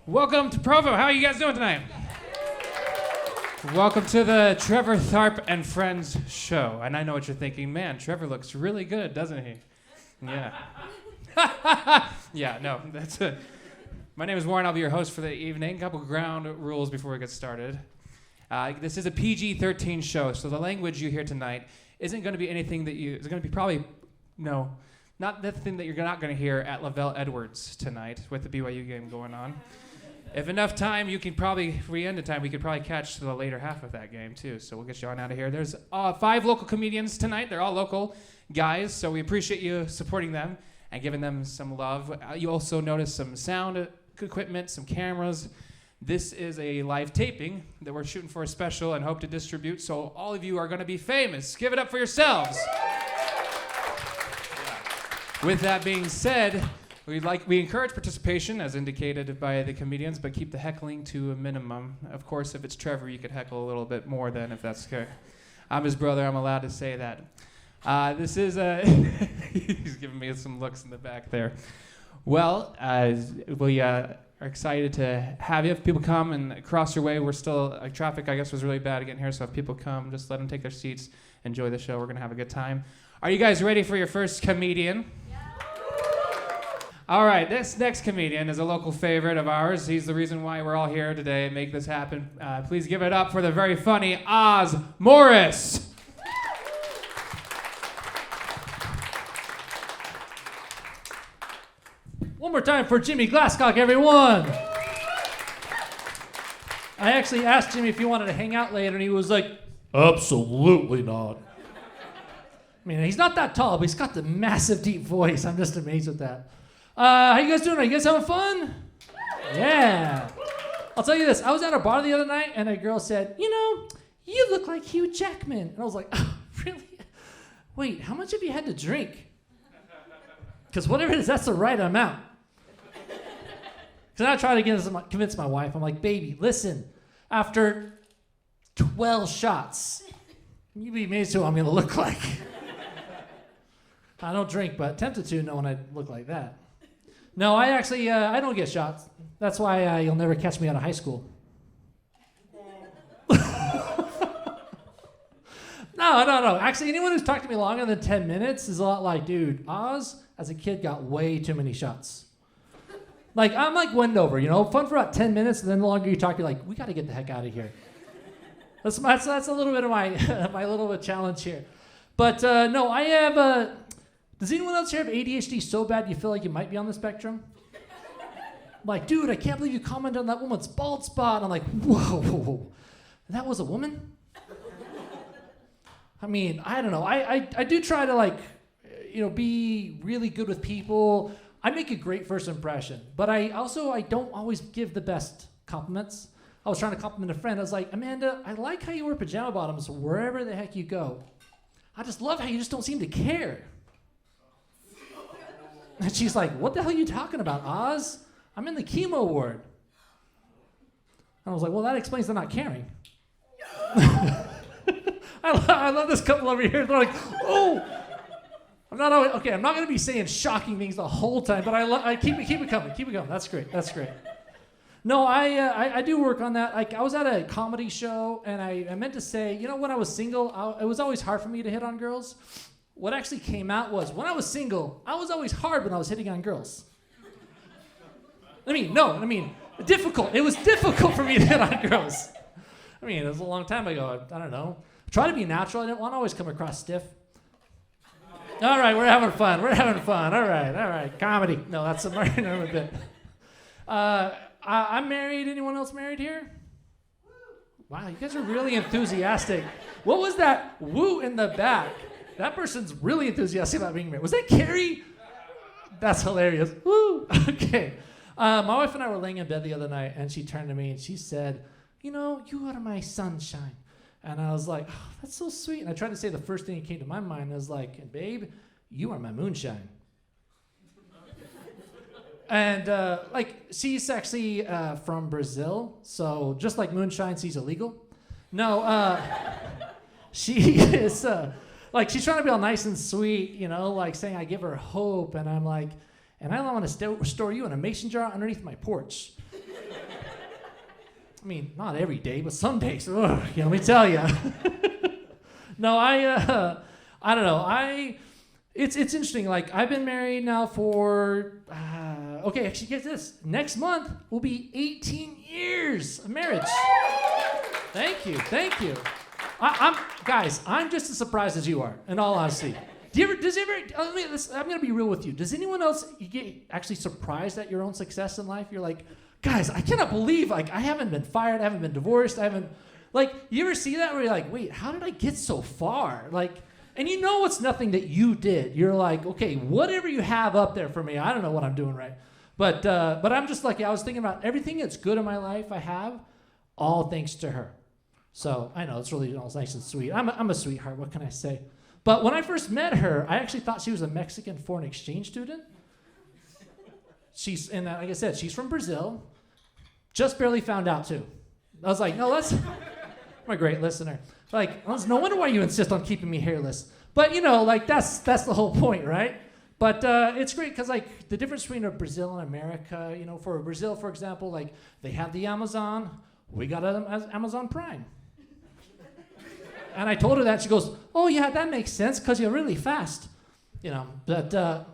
Welcome to Provo. How are you guys doing tonight? Welcome to the Trevor Tharp and Friends show. And I know what you're thinking. Man, Trevor looks really good, doesn't he? Yeah. Yeah, no, that's it. My name is Warren. I'll be your host for the evening. A couple ground rules before we get started. This is a PG-13 show, so the language you hear tonight isn't going to be anything that it's going to be probably, not the thing that you're not going to hear at Lavelle Edwards tonight with the BYU game going on. If enough time, you can probably, if we end the time, we could probably catch the later half of that game too, so we'll get you on out of here. There's 5 local comedians tonight. They're all local guys, so we appreciate you supporting them and giving them some love. You also notice some sound equipment, some cameras. This is a live taping that we're shooting for a special and hope to distribute, so all of you are going to be famous. Give it up for yourselves. With that being said, we encourage participation as indicated by the comedians, but keep the heckling to a minimum. Of course, if it's Trevor, you could heckle a little bit more then, if that's okay. I'm his brother. I'm allowed to say that. This is he's giving me some looks in the back there. Well, we are excited to have you. If people come and cross your way, we're still, traffic, I guess, was really bad getting here, so if people come, just let them take their seats, enjoy the show. We're going to have a good time. Are you guys ready for your first comedian? All right, this next comedian is a local favorite of ours. He's the reason why we're all here today and make this happen. Please give it up for the very funny Oz Morris. One more time for Jimmy Glasscock, everyone. I actually asked Jimmy if he wanted to hang out later, and he was like, absolutely not. I mean, he's not that tall, but he's got the massive, deep voice. I'm just amazed with that. How you guys doing? Are you guys having fun? Yeah. I'll tell you this. I was at a bar the other night, and a girl said, you look like Hugh Jackman. And I was like, oh, really? Wait, how much have you had to drink? Because whatever it is, that's the right amount. Because I try to convince my wife. I'm like, baby, listen. After 12 shots, you'd be amazed who I'm going to look like. I don't drink, but tempted to know when I look like that. No, I actually, I don't get shots. That's why you'll never catch me out of high school. No. Actually, anyone who's talked to me longer than 10 minutes is a lot like, dude, Oz, as a kid, got way too many shots. Like, I'm like Wendover, fun for about 10 minutes, and then the longer you talk, you're like, we got to get the heck out of here. That's a little bit of my little bit challenge here. But, no, I have does anyone else here have ADHD so bad you feel like you might be on the spectrum? Like, dude, I can't believe you commented on that woman's bald spot. I'm like, whoa. That was a woman? I mean, I don't know. I do try to, be really good with people. I make a great first impression. But I don't always give the best compliments. I was trying to compliment a friend. I was like, Amanda, I like how you wear pajama bottoms wherever the heck you go. I just love how you just don't seem to care. And she's like, what the hell are you talking about, Oz? I'm in the chemo ward. And I was like, well, that explains the not caring. I love this couple over here. They're like, oh. I'm not going to be saying shocking things the whole time, but I keep it coming. Keep it going. That's great. No, I do work on that. Like, I was at a comedy show, and I meant to say, when I was single, it was always hard for me to hit on girls. What actually came out was, when I was single, I was always hard when I was hitting on girls. Difficult. It was difficult for me to hit on girls. It was a long time ago. I don't know. Try to be natural. I didn't want to always come across stiff. All right, we're having fun. All right. Comedy. No, that's a another bit. I'm married. Anyone else married here? Wow, you guys are really enthusiastic. What was that woo in the back? That person's really enthusiastic about being married. Was that Kari? That's hilarious. Woo. Okay. My wife and I were laying in bed the other night, and she turned to me and she said, you are my sunshine. And I was like, oh, that's so sweet. And I tried to say the first thing that came to my mind. I was like, babe, you are my moonshine. And she's actually from Brazil. So just like moonshine, she's illegal. No, she is... she's trying to be all nice and sweet, saying I give her hope, and I'm like, and I don't want to store you in a mason jar underneath my porch. I mean, not every day, but some days. Ugh, let me tell you. No, I don't know. It's interesting. Like, I've been married now for, okay, actually, get this. Next month will be 18 years of marriage. Thank you. Guys, I'm just as surprised as you are, in all honesty. I'm going to be real with you. Does anyone else get actually surprised at your own success in life? You're like, guys, I cannot believe, like, I haven't been fired, I haven't been divorced, like, you ever see that where you're like, wait, how did I get so far? Like, and you know it's nothing that you did. You're like, okay, whatever you have up there for me, I don't know what I'm doing right. But I'm just like, I was thinking about everything that's good in my life I have, all thanks to her. So I know it's really nice and sweet. I'm a sweetheart, what can I say? But when I first met her, I actually thought she was a Mexican foreign exchange student. Like I said, she's from Brazil. Just barely found out too. I was like, no, I'm a great listener. Like, no wonder why you insist on keeping me hairless. But like that's the whole point, right? But it's great because like the difference between Brazil and America, for Brazil, for example, like they have the Amazon, we got Amazon Prime. And I told her that, she goes, oh yeah, that makes sense because you're really fast, But I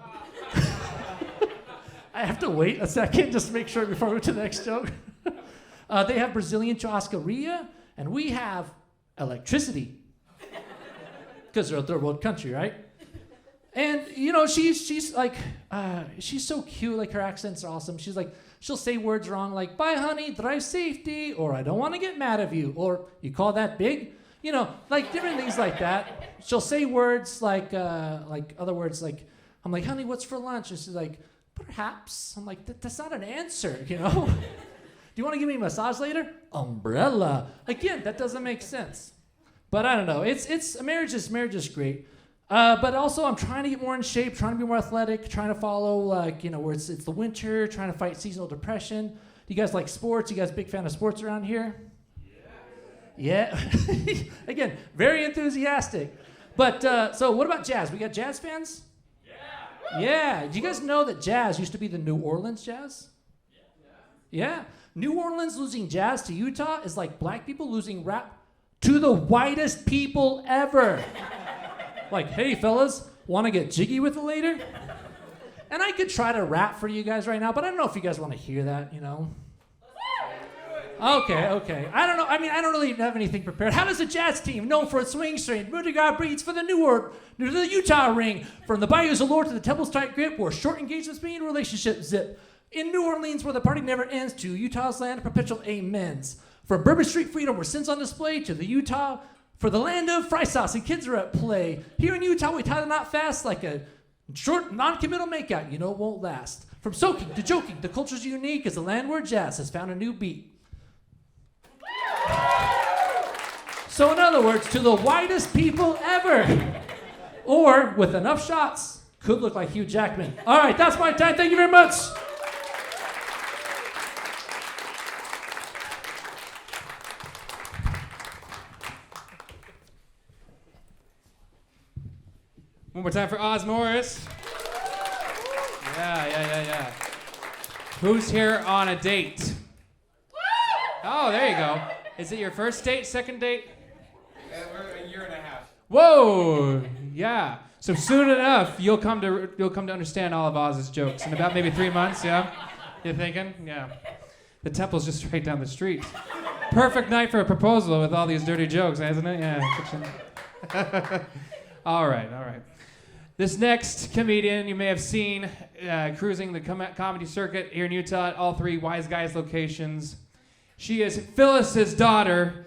have to wait a second just to make sure before we go to the next joke. They have Brazilian churrascaria, and we have electricity because they're a third world country, right? And she's like, she's so cute. Like her accents are awesome. She's like, she'll say words wrong, like "Bye, honey, drive safety," or "I don't want to get mad at you," or "You call that big?" Like different things like that. She'll say words like other words like, I'm like, "Honey, what's for lunch?" And she's like, "Perhaps." I'm like, that's not an answer, Do you want to give me a massage later? Umbrella. Again, that doesn't make sense. But I don't know. It's marriage is great. But also I'm trying to get more in shape, trying to be more athletic, trying to follow where it's the winter, trying to fight seasonal depression. Do you guys like sports? You guys big fan of sports around here? Yeah. Again, very enthusiastic. But so what about jazz? We got jazz fans? Yeah. Do you guys know that jazz used to be the New Orleans Jazz? Yeah. New Orleans losing jazz to Utah is like black people losing rap to the whitest people ever. Like, hey, fellas, want to get jiggy with it later? And I could try to rap for you guys right now, but I don't know if you guys want to hear that, Okay. I don't know. I mean, I don't really have anything prepared. How does a jazz team known for its swing strain, Rudiger breeds for the Utah ring, from the Bayous allure to the Temple's tight grip, where short engagements mean relationships zip. In New Orleans, where the party never ends, to Utah's land of perpetual amens. From Bourbon Street freedom, where sin's on display, to the Utah, for the land of fry sauce and kids are at play. Here in Utah, we tie the knot fast like a short, non-committal makeout. It won't last. From soaking to joking, the culture's unique as the land where jazz has found a new beat. So in other words, to the whitest people ever. Or, with enough shots, could look like Hugh Jackman. All right, that's my time. Thank you very much. One more time for Oz Morris. Yeah. Who's here on a date? Oh, there you go. Is it your first date, second date? We're a year and a half. Whoa, yeah. So soon enough, you'll come to understand all of Oz's jokes in about maybe 3 months. Yeah, you thinking? Yeah. The temple's just right down the street. Perfect night for a proposal with all these dirty jokes, isn't it? Yeah. All right. This next comedian you may have seen cruising the comedy circuit here in Utah at all 3 Wise Guys locations. She is Phyllis's daughter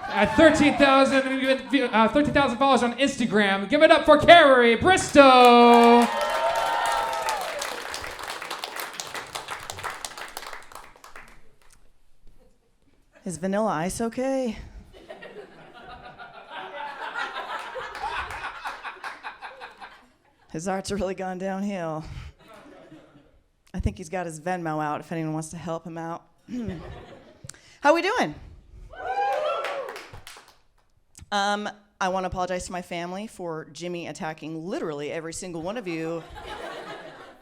at 13,000 followers on Instagram. Give it up for Kari Bristow. Is Vanilla Ice okay? His art's really gone downhill. I think he's got his Venmo out if anyone wants to help him out. How we doing? I want to apologize to my family for Jimmy attacking literally every single one of you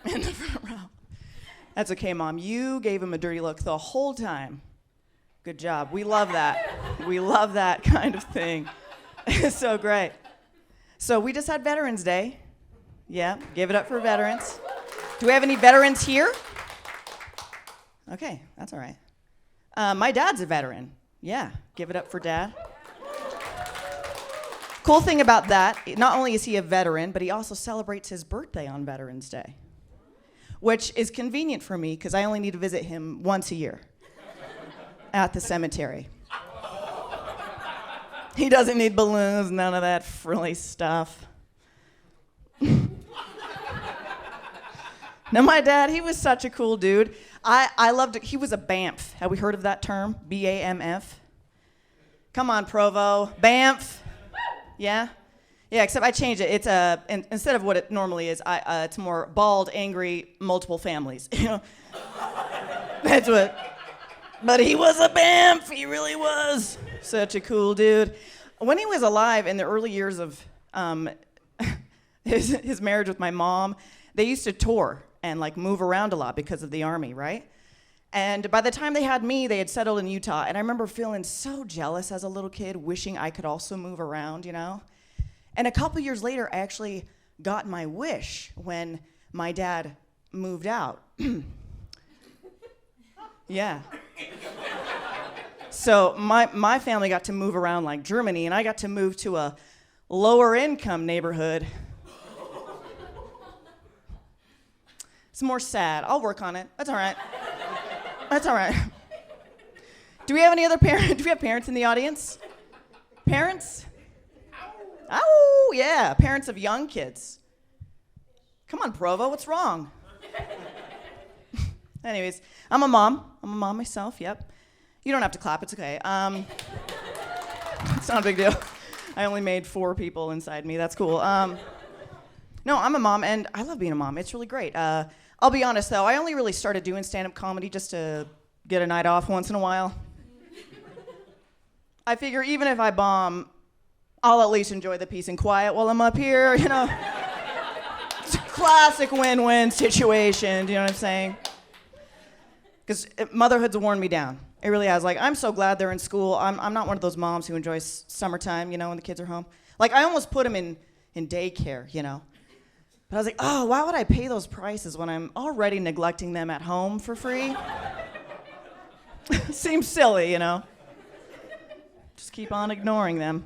in the front row. That's okay, Mom. You gave him a dirty look the whole time. Good job. We love that. We love that kind of thing. It's so great. So we just had Veterans Day. Yeah, give it up for veterans. Do we have any veterans here? Okay, that's all right. My dad's a veteran. Yeah, give it up for Dad. Cool thing about that, not only is he a veteran, but he also celebrates his birthday on Veterans Day, which is convenient for me because I only need to visit him once a year at the cemetery. He doesn't need balloons, none of that frilly stuff. Now, my dad, he was such a cool dude. I loved it. He was a BAMF. Have we heard of that term? B-A-M-F? Come on, Provo. BAMF. Yeah? Yeah, except I changed it. It's instead of what it normally is, it's more bald, angry, multiple families. You know? That's what. But he was a BAMF. He really was. Such a cool dude. When he was alive in the early years of his marriage with my mom, they used to tour and like move around a lot because of the Army, right? And by the time they had me, they had settled in Utah. And I remember feeling so jealous as a little kid, wishing I could also move around, you know? And a couple years later, I actually got my wish when my dad moved out. Yeah. So my family got to move around like Germany, and I got to move to a lower income neighborhood. It's more sad. I'll work on it. That's all right. That's all right. Do we have any other parents? Do we have parents in the audience? Parents? Oh, yeah. Parents of young kids. Come on, Provo. What's wrong? Anyways, I'm a mom. I'm a mom myself, yep. You don't have to clap. It's okay. It's not a big deal. I only made 4 people inside me. That's cool. No, I'm a mom, and I love being a mom. It's really great. I'll be honest, though. I only really started doing stand-up comedy just to get a night off once in a while. I figure even if I bomb, I'll at least enjoy the peace and quiet while I'm up here, you know? It's a classic win-win situation, do you know what I'm saying? Because motherhood's worn me down. It really has. Like, I'm so glad they're in school. I'm not one of those moms who enjoys summertime, you know, when the kids are home. Like, I almost put them in daycare, you know? But I was like, oh, why would I pay those prices when I'm already neglecting them at home for free? Seems silly, you know? Just keep on ignoring them.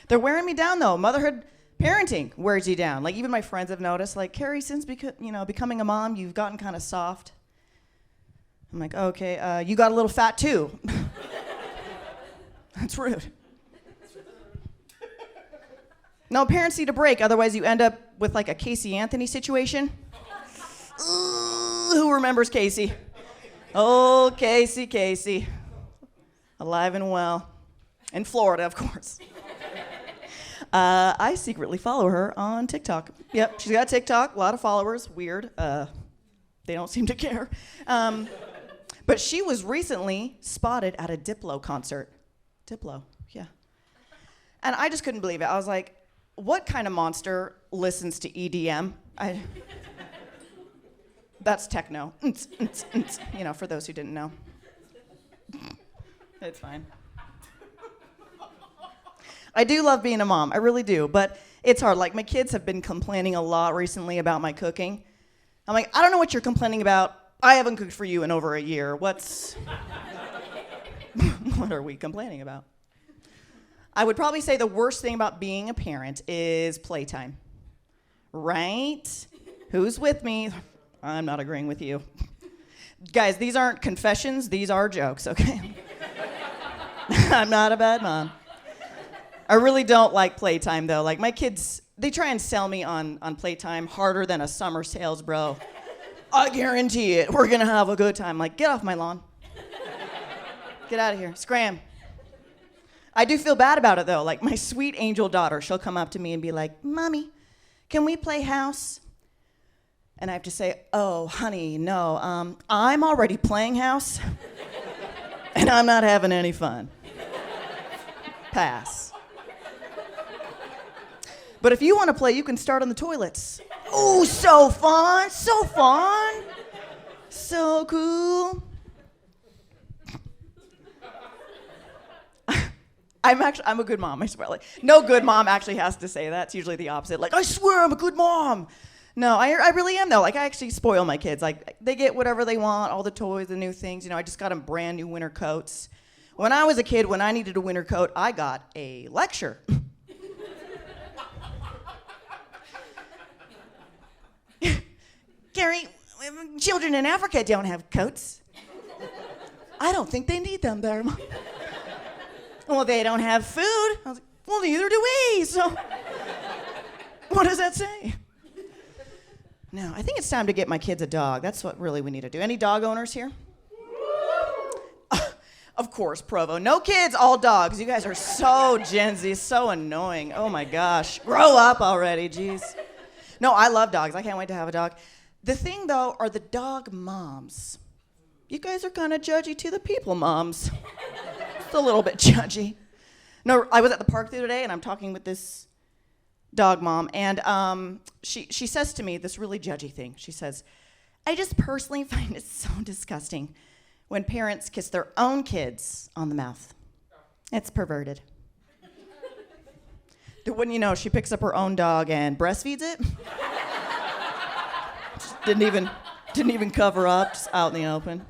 They're wearing me down, though. Motherhood, parenting wears you down. Like, even my friends have noticed, like, Kari, since becoming a mom, you've gotten kind of soft. I'm like, okay, you got a little fat, too. That's rude. No, parents need a break, otherwise you end up with like a Casey Anthony situation. Who remembers Casey? Oh, Casey. Alive and well. In Florida, of course. I secretly follow her on TikTok. Yep, she's got TikTok, a lot of followers, weird. They don't seem to care. But she was recently spotted at a Diplo concert. Diplo, yeah. And I just couldn't believe it. I was like, what kind of monster listens to EDM? That's techno. You know, for those who didn't know. It's fine. I do love being a mom. I really do. But it's hard. Like, my kids have been complaining a lot recently about my cooking. I'm like, I don't know what you're complaining about. I haven't cooked for you in over a year. What are we complaining about? I would probably say the worst thing about being a parent is playtime. Right? Who's with me? I'm not agreeing with you. Guys, these aren't confessions. These are jokes, okay? I'm not a bad mom. I really don't like playtime, though. Like, my kids, they try and sell me on playtime harder than a summer sales, bro. I guarantee it. We're going to have a good time. Like, get off my lawn. Get out of here. Scram. I do feel bad about it, though. Like, my sweet angel daughter, she'll come up to me and be like, Mommy, can we play house? And I have to say, oh, honey, no. I'm already playing house, and I'm not having any fun. Pass. But if you want to play, you can start on the toilets. Ooh, so fun, so fun. So cool. I'm a good mom, I swear. Like, no good mom actually has to say that. It's usually the opposite. Like, I swear I'm a good mom. No, I really am, though. Like, I actually spoil my kids. Like, they get whatever they want, all the toys, the new things. You know, I just got them brand new winter coats. When I was a kid, when I needed a winter coat, I got a lecture. Gary, children in Africa don't have coats. I don't think they need them there. Well, they don't have food. I was like, well, neither do we, so what does that say? No, I think it's time to get my kids a dog. That's what really we need to do. Any dog owners here? Of course, Provo. No kids, all dogs. You guys are so Gen Z, so annoying. Oh my gosh. Grow up already, jeez. No, I love dogs. I can't wait to have a dog. The thing, though, are the dog moms. You guys are kind of judgy to the people moms. It's a little bit judgy. No, I was at the park the other day, and I'm talking with this dog mom, and she says to me this really judgy thing. She says, I just personally find it so disgusting when parents kiss their own kids on the mouth. It's perverted. Wouldn't you know, she picks up her own dog and breastfeeds it. Didn't even cover up, just out in the open.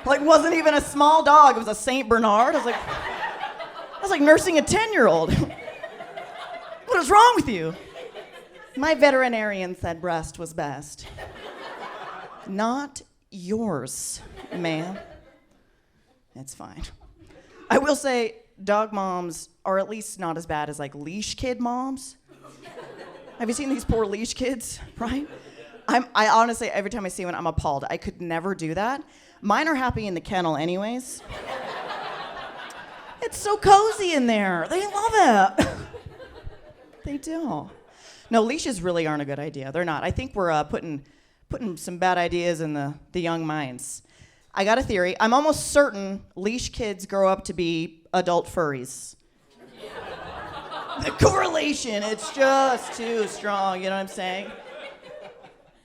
Like, wasn't even a small dog, it was a Saint Bernard. I was like nursing a 10-year-old. What is wrong with you? My veterinarian said breast was best. Not yours, ma'am. It's fine. I will say dog moms are at least not as bad as like leash kid moms. Have you seen these poor leash kids, right? I honestly, every time I see one, I'm appalled. I could never do that. Mine are happy in the kennel anyways. It's so cozy in there. They love it. They do. No, leashes really aren't a good idea. They're not. I think we're putting some bad ideas in the young minds. I got a theory. I'm almost certain leash kids grow up to be adult furries. The correlation, it's just too strong, you know what I'm saying?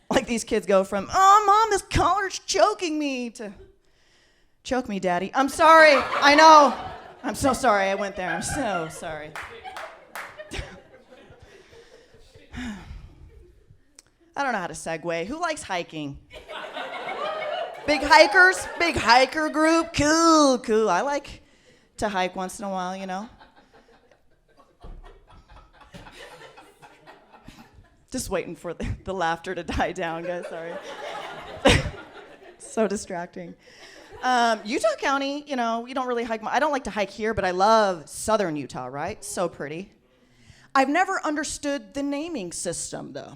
Like these kids go from, oh, Mom, this collar's choking me, to choke me, Daddy. I'm sorry, I know. I'm so sorry I went there. I'm so sorry. I don't know how to segue. Who likes hiking? Big hikers? Big hiker group? Cool. I like to hike once in a while, you know? Just waiting for the laughter to die down, guys, sorry. So distracting. Utah County, you know, we don't really hike. I don't like to hike here, but I love southern Utah, right? So pretty. I've never understood the naming system, though.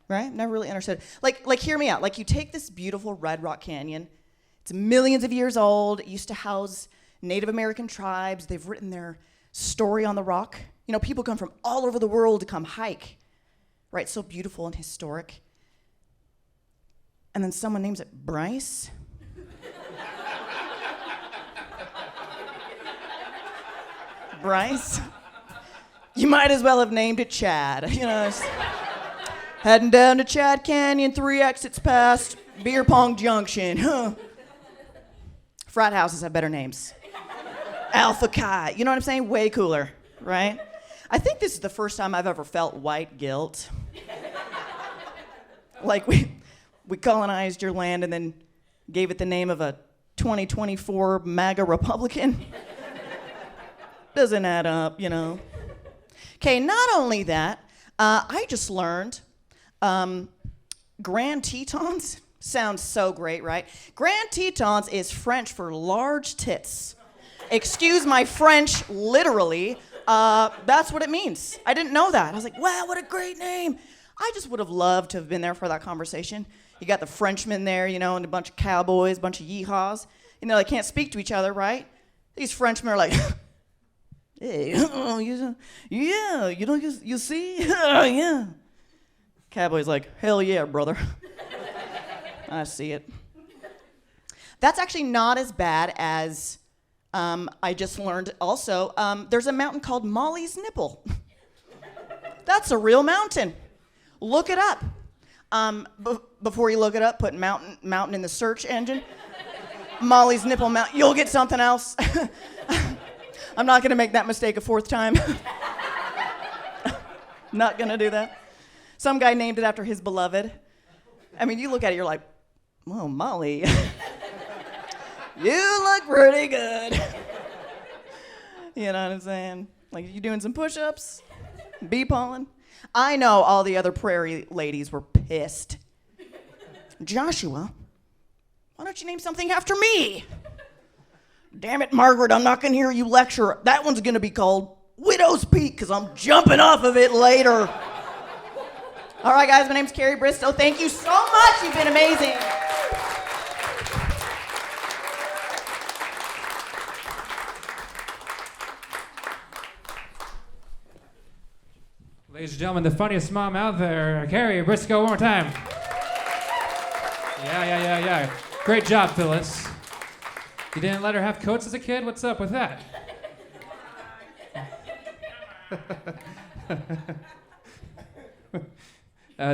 Right? Never really understood. Like, hear me out. Like, you take this beautiful Red Rock Canyon. It's millions of years old. It used to house Native American tribes. They've written their story on the rock. You know, people come from all over the world to come hike. Right? So beautiful and historic. And then someone names it Bryce. Bryce? You might as well have named it Chad. You know, heading down to Chad Canyon, 3 exits past Beer Pong Junction. Huh. Frat houses have better names. Alpha Chi. You know what I'm saying? Way cooler, right? I think this is the first time I've ever felt white guilt. Like we colonized your land and then gave it the name of a 2024 MAGA Republican. Doesn't add up, you know. Okay, not only that, I just learned Grand Tetons sounds so great, right? Grand Tetons is French for large tits. Excuse my French, literally. That's what it means. I didn't know that. I was like, wow, what a great name. I just would have loved to have been there for that conversation. You got the Frenchmen there, you know, and a bunch of cowboys, a bunch of yeehaws. You know, they can't speak to each other, right? These Frenchmen are like, hey, yeah, you know, you see? Yeah. Cowboy's like, hell yeah, brother. I see it. That's actually not as bad as I just learned also. There's a mountain called Molly's Nipple. That's a real mountain. Look it up. Before you look it up, put mountain in the search engine. Molly's nipple mount. You'll get something else. I'm not going to make that mistake a fourth time. Not going to do that. Some guy named it after his beloved. I mean, you look at it, you're like, whoa, Molly. You look pretty good. You know what I'm saying? Like, you doing some push-ups? Bee pollen? I know all the other prairie ladies were pissed. Joshua, why don't you name something after me? Damn it, Margaret, I'm not going to hear you lecture. That one's going to be called Widow's Peak because I'm jumping off of it later. All right, guys, my name's Kari Bristow. Thank you so much. You've been amazing. Ladies and gentlemen, the funniest mom out there, Kari Bristow, one more time. Yeah. Great job, Phyllis. You didn't let her have coats as a kid? What's up with that?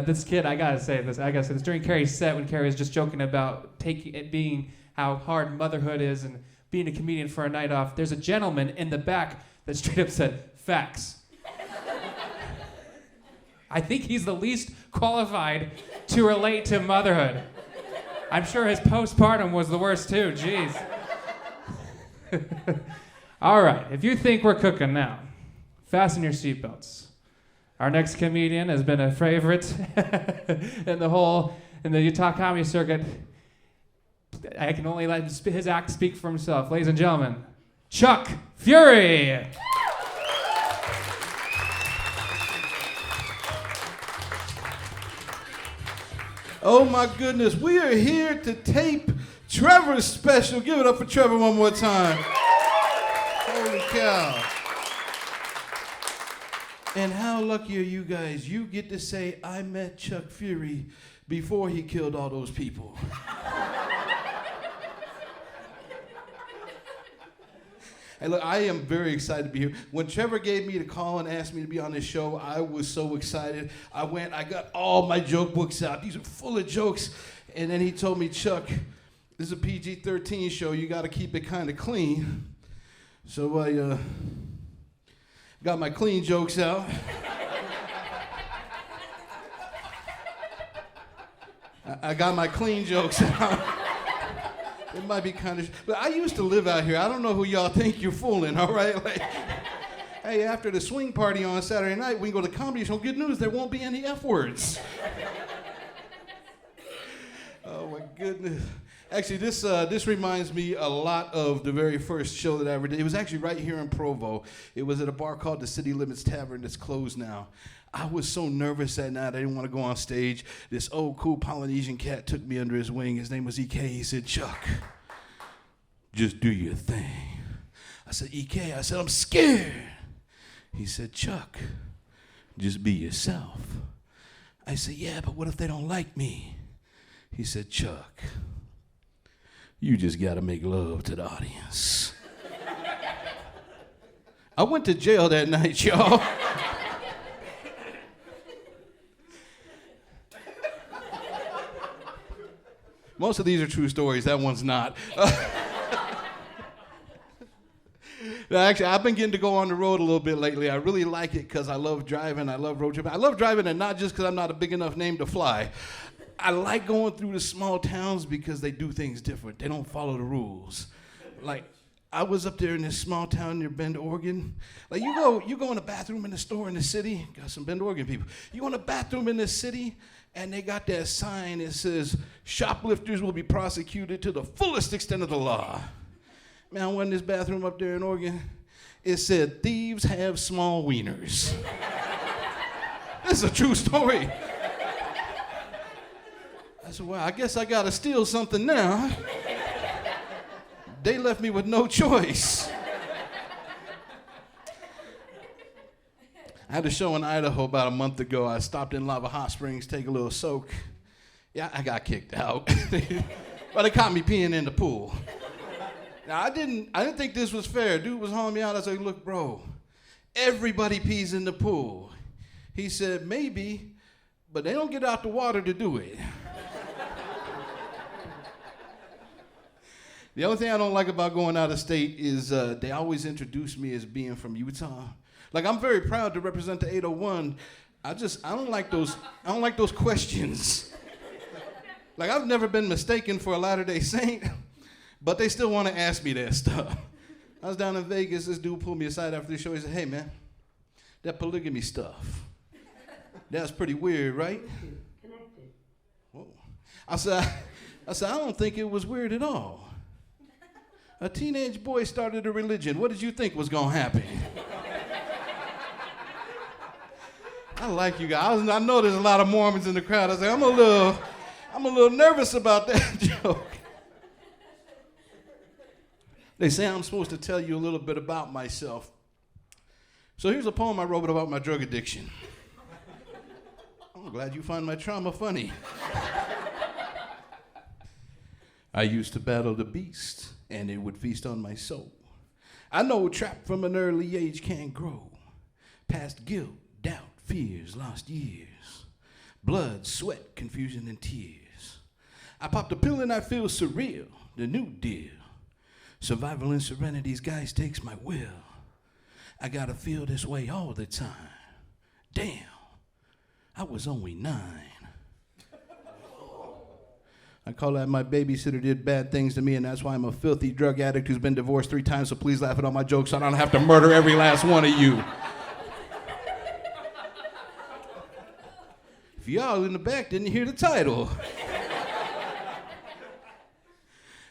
This kid, I gotta say this during Kari's set when Kari was just joking about being how hard motherhood is and being a comedian for a night off. There's a gentleman in the back that straight up said, facts. I think he's the least qualified to relate to motherhood. I'm sure his postpartum was the worst too, jeez. All right, if you think we're cooking now, fasten your seatbelts. Our next comedian has been a favorite in the Utah comedy circuit. I can only let his act speak for himself. Ladies and gentlemen, Chuck Fury. Oh my goodness, we are here to tape Trevor's special. Give it up for Trevor one more time. Holy cow. And how lucky are you guys? You get to say, I met Chuck Fury before he killed all those people. Hey, look, I am very excited to be here. When Trevor gave me the call and asked me to be on this show, I was so excited. I got all my joke books out. These are full of jokes. And then he told me, Chuck, this is a PG-13 show. You got to keep it kind of clean. So I got my clean jokes out. I got my clean jokes out. It might be kind of, but I used to live out here. I don't know who y'all think you're fooling, all right? Like, hey, after the swing party on Saturday night, we can go to the comedy show. Good news, there won't be any F words. Oh my goodness. Actually, this reminds me a lot of the very first show that I ever did. It was actually right here in Provo. It was at a bar called the City Limits Tavern that's closed now. I was so nervous that night, I didn't want to go on stage. This old, cool Polynesian cat took me under his wing. His name was EK. He said, Chuck, just do your thing. I said, EK, I said, I'm scared. He said, Chuck, just be yourself. I said, yeah, but what if they don't like me? He said, Chuck, you just got to make love to the audience. I went to jail that night, y'all. Most of these are true stories. That one's not. Actually, I've been getting to go on the road a little bit lately. I really like it because I love driving. I love road tripping. I love driving, and not just because I'm not a big enough name to fly. I like going through the small towns because they do things different. They don't follow the rules. Like, I was up there in this small town near Bend, Oregon. Like, you go in the bathroom in the store in the city. Got some Bend, Oregon people. You go in the bathroom in the city, and they got that sign that says, shoplifters will be prosecuted to the fullest extent of the law. Man, I went in this bathroom up there in Oregon. It said, thieves have small wieners. This is a true story. I said, well, I guess I gotta steal something now. They left me with no choice. I had a show in Idaho about a month ago. I stopped in Lava Hot Springs, take a little soak. Yeah, I got kicked out. But they caught me peeing in the pool. Now, I didn't think this was fair. Dude was hauling me out. I was like, look, bro, everybody pees in the pool. He said, maybe, but they don't get out the water to do it. The only thing I don't like about going out of state is they always introduce me as being from Utah. Like, I'm very proud to represent the 801. I don't like those questions. Like, I've never been mistaken for a Latter-day Saint, but they still want to ask me that stuff. I was down in Vegas, this dude pulled me aside after the show. He said, "Hey man, that polygamy stuff, that's pretty weird, right?" Whoa. I said, I don't think it was weird at all. A teenage boy started a religion. What did you think was gonna happen? I like you guys. I know there's a lot of Mormons in the crowd. I was like, I'm a little nervous about that joke. They say I'm supposed to tell you a little bit about myself. So here's a poem I wrote about my drug addiction. I'm glad you find my trauma funny. I used to battle the beast, and it would feast on my soul. I know trapped from an early age can't grow. Past guilt, doubt, fears, lost years. Blood, sweat, confusion, and tears. I popped a pill and I feel surreal, the new deal. Survival and serenity's guys takes my will. I gotta feel this way all the time. Damn, I was only 9. I call that my babysitter did bad things to me, and that's why I'm a filthy drug addict who's been divorced 3 times, so please laugh at all my jokes so I don't have to murder every last one of you. If y'all in the back didn't hear the title.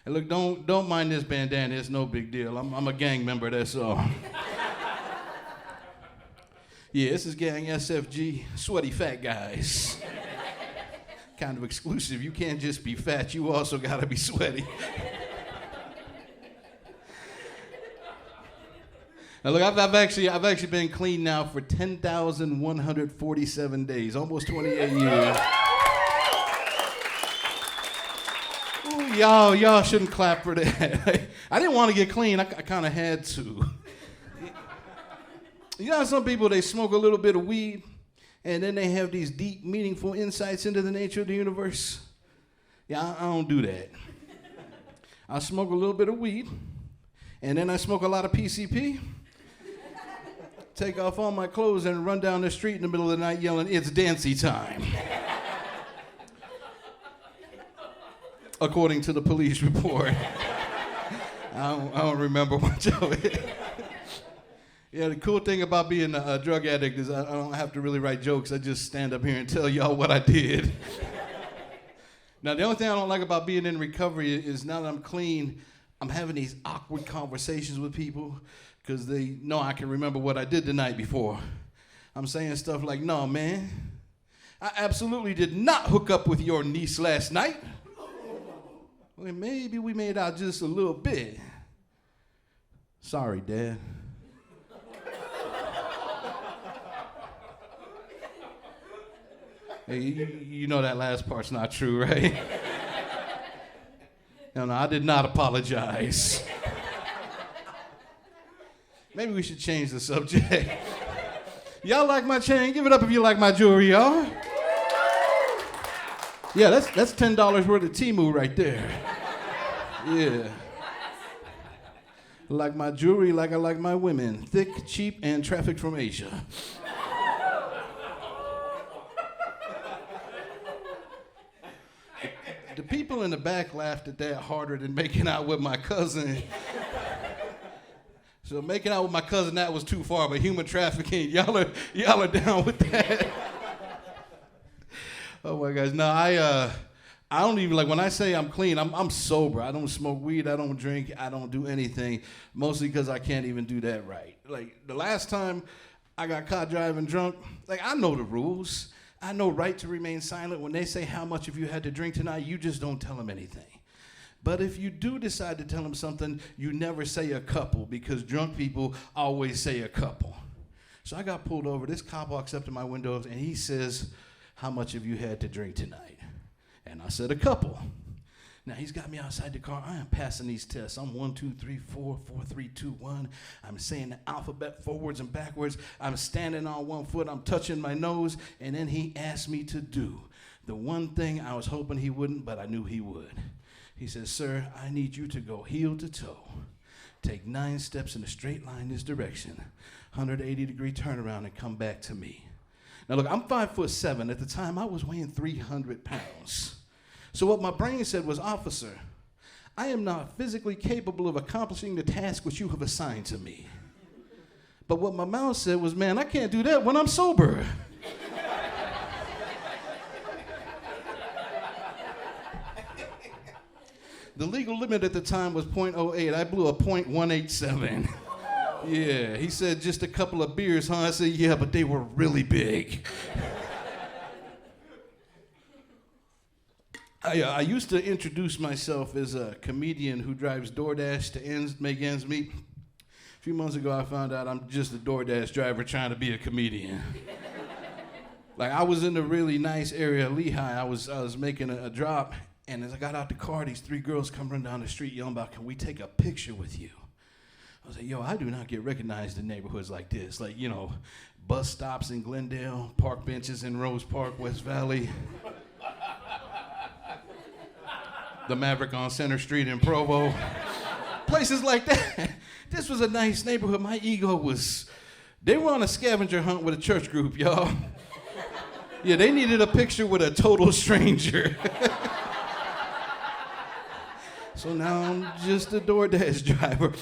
And look, don't mind this bandana, it's no big deal. I'm a gang member, that's all. Yeah, this is gang SFG, sweaty fat guys. Kind of exclusive. You can't just be fat, you also gotta be sweaty. Now look, I've actually been clean now for 10,147 days, almost 28 years. Ooh, y'all shouldn't clap for that. I didn't want to get clean, I kind of had to. You know how some people, they smoke a little bit of weed, and then they have these deep, meaningful insights into the nature of the universe? Yeah, I don't do that. I smoke a little bit of weed, and then I smoke a lot of PCP, take off all my clothes, and run down the street in the middle of the night yelling, "It's dancey time." According to the police report. I don't remember much of it. Yeah, the cool thing about being a drug addict is I don't have to really write jokes. I just stand up here and tell y'all what I did. Now, the only thing I don't like about being in recovery is now that I'm clean, I'm having these awkward conversations with people because they know I can remember what I did the night before. I'm saying stuff like, "No, man, I absolutely did not hook up with your niece last night. Well, maybe we made out just a little bit. Sorry, Dad." Hey, you know that last part's not true, right? No, I did not apologize. Maybe we should change the subject. Y'all like my chain? Give it up if you like my jewelry, y'all. Yeah, that's $10 worth of Temu right there. Yeah. Like my jewelry, like I like my women. Thick, cheap, and trafficked from Asia. The people in the back laughed at that harder than making out with my cousin. So making out with my cousin, that was too far, but human trafficking, y'all are down with that. Oh my gosh, no, I don't even, like, when I say I'm clean, I'm sober. I don't smoke weed, I don't drink, I don't do anything, mostly because I can't even do that right. Like, the last time I got caught driving drunk, like, I know the rules. I know right to remain silent. When they say how much have you had to drink tonight, you just don't tell them anything. But if you do decide to tell them something, you never say a couple, because drunk people always say a couple. So I got pulled over. This cop walks up to my window and he says, "How much have you had to drink tonight?" And I said, "A couple." Now he's got me outside the car. I am passing these tests. I'm 1, 2, 3, 4, 4, 3, 2, 1. I'm saying the alphabet forwards and backwards. I'm standing on one foot. I'm touching my nose. And then he asked me to do the one thing I was hoping he wouldn't, but I knew he would. He says, sir, I need you to go heel to toe. Take 9 steps in a straight line this direction, 180-degree turnaround, and come back to me. Now look, I'm 5'7". At the time, I was weighing 300 pounds. So what my brain said was, officer, I am not physically capable of accomplishing the task which you have assigned to me. But what my mouth said was, man, I can't do that when I'm sober. The legal limit at the time was .08. I blew a .187. Yeah, he said, just a couple of beers, huh? I said, yeah, but they were really big. I used to introduce myself as a comedian who drives DoorDash to make ends meet. A few months ago, I found out I'm just a DoorDash driver trying to be a comedian. Like, I was in a really nice area, Lehigh. I was making a drop, and as I got out the car, these 3 girls come running down the street yelling about, can we take a picture with you? I was like, yo, I do not get recognized in neighborhoods like this. Like, you know, bus stops in Glendale, park benches in Rose Park, West Valley. The Maverick on Center Street in Provo. Places like that. This was a nice neighborhood. My ego was, they were on a scavenger hunt with a church group, y'all. Yeah, they needed a picture with a total stranger. So now I'm just a DoorDash driver.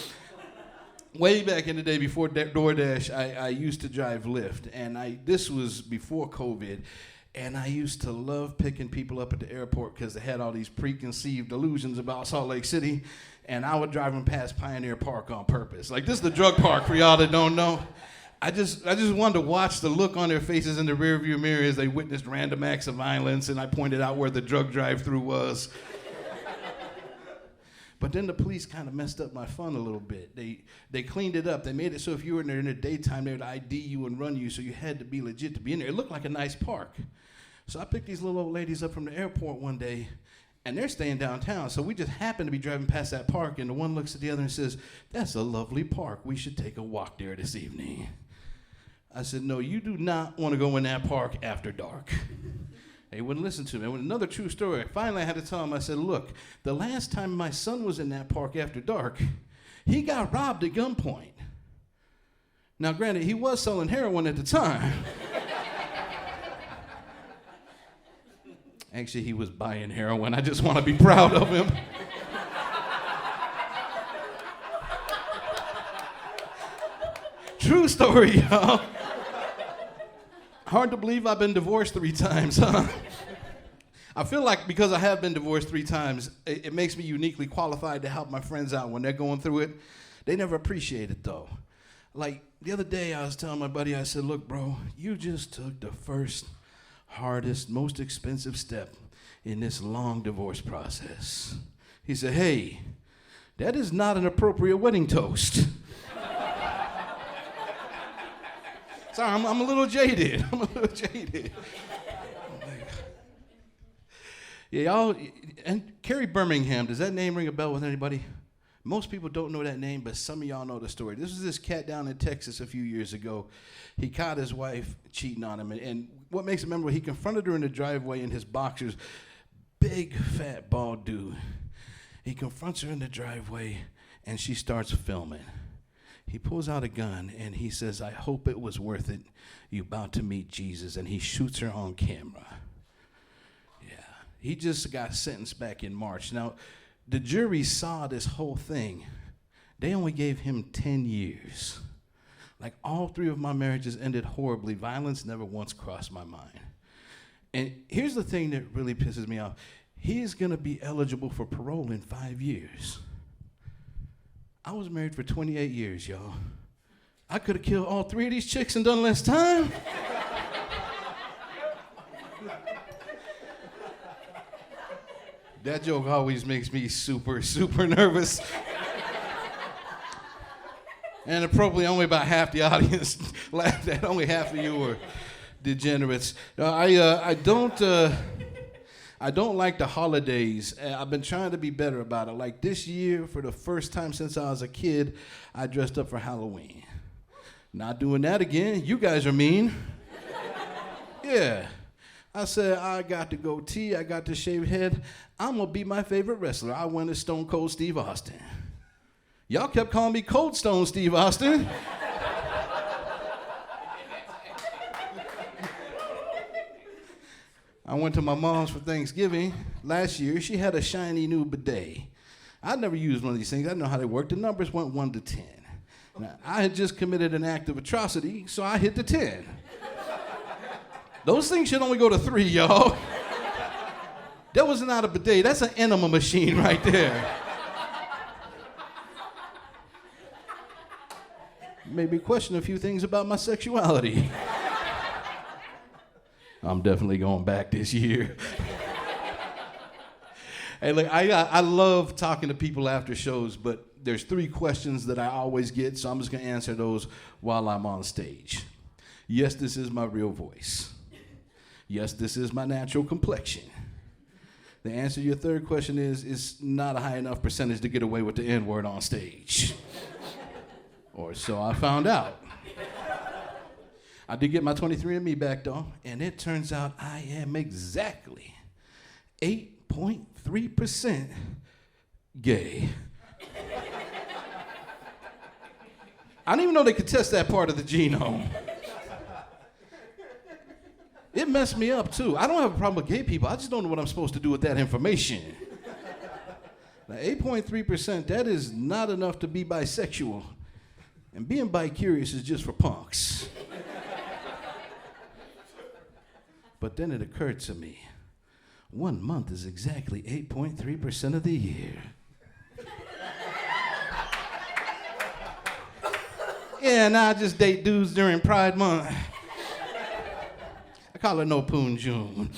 Way back in the day before DoorDash, I used to drive Lyft, and this was before COVID, and I used to love picking people up at the airport because they had all these preconceived delusions about Salt Lake City, and I would drive them past Pioneer Park on purpose. Like, this is the drug park for y'all that don't know. I just wanted to watch the look on their faces in the rearview mirror as they witnessed random acts of violence, and I pointed out where the drug drive-thru was. But then the police kind of messed up my fun a little bit. They cleaned it up. They made it so if you were in there in the daytime, they would ID you and run you, so you had to be legit to be in there. It looked like a nice park. So I picked these little old ladies up from the airport one day, and they're staying downtown. So we just happened to be driving past that park, and the one looks at the other and says, that's a lovely park. We should take a walk there this evening. I said, no, you do not want to go in that park after dark. They wouldn't listen to me. And another true story. Finally, I had to tell them, I said, look, the last time my son was in that park after dark, he got robbed at gunpoint. Now, granted, he was selling heroin at the time. Actually, he was buying heroin. I just want to be proud of him. True story, y'all. Hard to believe I've been divorced 3 times, huh? I feel like because I have been divorced 3 times, it makes me uniquely qualified to help my friends out when they're going through it. They never appreciate it, though. Like, the other day I was telling my buddy, I said, look, bro, you just took the first, hardest, most expensive step in this long divorce process. He said, hey, that is not an appropriate wedding toast. Sorry, I'm a little jaded. Yeah, y'all, and Kari Birmingham, does that name ring a bell with anybody? Most people don't know that name, but some of y'all know the story. This was this cat down in Texas a few years ago. He caught his wife cheating on him, and what makes it memorable, he confronted her in the driveway in his boxers. Big, fat, bald dude. He confronts her in the driveway, and she starts filming. He pulls out a gun, and he says, I hope it was worth it. You about to meet Jesus, and he shoots her on camera. Yeah, he just got sentenced back in March. Now, the jury saw this whole thing. They only gave him 10 years. Like, all 3 of my marriages ended horribly. Violence never once crossed my mind. And here's the thing that really pisses me off. He's gonna be eligible for parole in 5 years. I was married for 28 years, y'all. I could have killed all 3 of these chicks and done less time. That joke always makes me super, super nervous. And appropriately, only about half the audience laughed at. Only half of you were degenerates. I don't like the holidays. I've been trying to be better about it. Like this year, for the first time since I was a kid, I dressed up for Halloween. Not doing that again. You guys are mean. Yeah. I said, I got the goatee, I got the shaved head. I'm going to be my favorite wrestler. I went as Stone Cold Steve Austin. Y'all kept calling me Cold Stone Steve Austin. I went to my mom's for Thanksgiving last year. She had a shiny new bidet. I'd never used one of these things. I didn't know how they worked. The numbers went 1 to 10. Now, I had just committed an act of atrocity, so I hit the 10. Those things should only go to 3, y'all. That was not a bidet. That's an enema machine right there. Made me question a few things about my sexuality. I'm definitely going back this year. Hey, look, I love talking to people after shows, but there's 3 questions that I always get, so I'm just going to answer those while I'm on stage. Yes, this is my real voice. Yes, this is my natural complexion. The answer to your 3rd question is, it's not a high enough percentage to get away with the N-word on stage. Or so I found out. I did get my 23andMe back, though, and it turns out I am exactly 8.3% gay. I didn't even know they could test that part of the genome. It messed me up, too. I don't have a problem with gay people. I just don't know what I'm supposed to do with that information. Now, 8.3%, that is not enough to be bisexual. And being bi-curious is just for punks. But then it occurred to me, 1 month is exactly 8.3% of the year. Yeah, now I just date dudes during Pride Month. I call it No Poon June.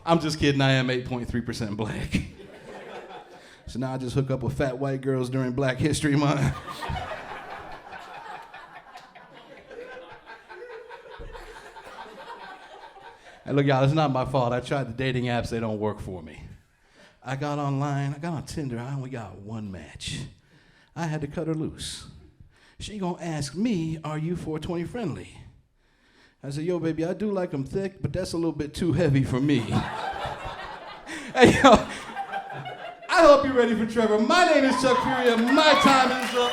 I'm just kidding, I am 8.3% black. So now I just hook up with fat white girls during Black History Month. Hey, look, y'all, it's not my fault. I tried the dating apps, they don't work for me. I got online, I got on Tinder, I only got 1 match. I had to cut her loose. She gonna ask me, are you 420 friendly? I said, yo, baby, I do like them thick, but that's a little bit too heavy for me. Hey, yo, I hope you're ready for Trevor. My name is Chuck Fury, and my time is up.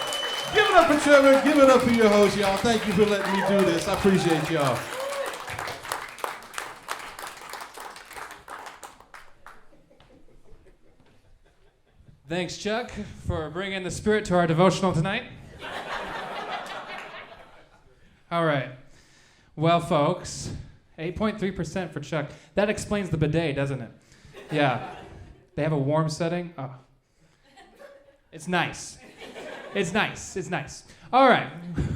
Give it up for Trevor, give it up for your host, y'all. Thank you for letting me do this. I appreciate y'all. Thanks, Chuck, for bringing the spirit to our devotional tonight. All right. Well, folks, 8.3% for Chuck. That explains the bidet, doesn't it? Yeah. They have a warm setting. Oh. It's nice. It's nice. It's nice. All right.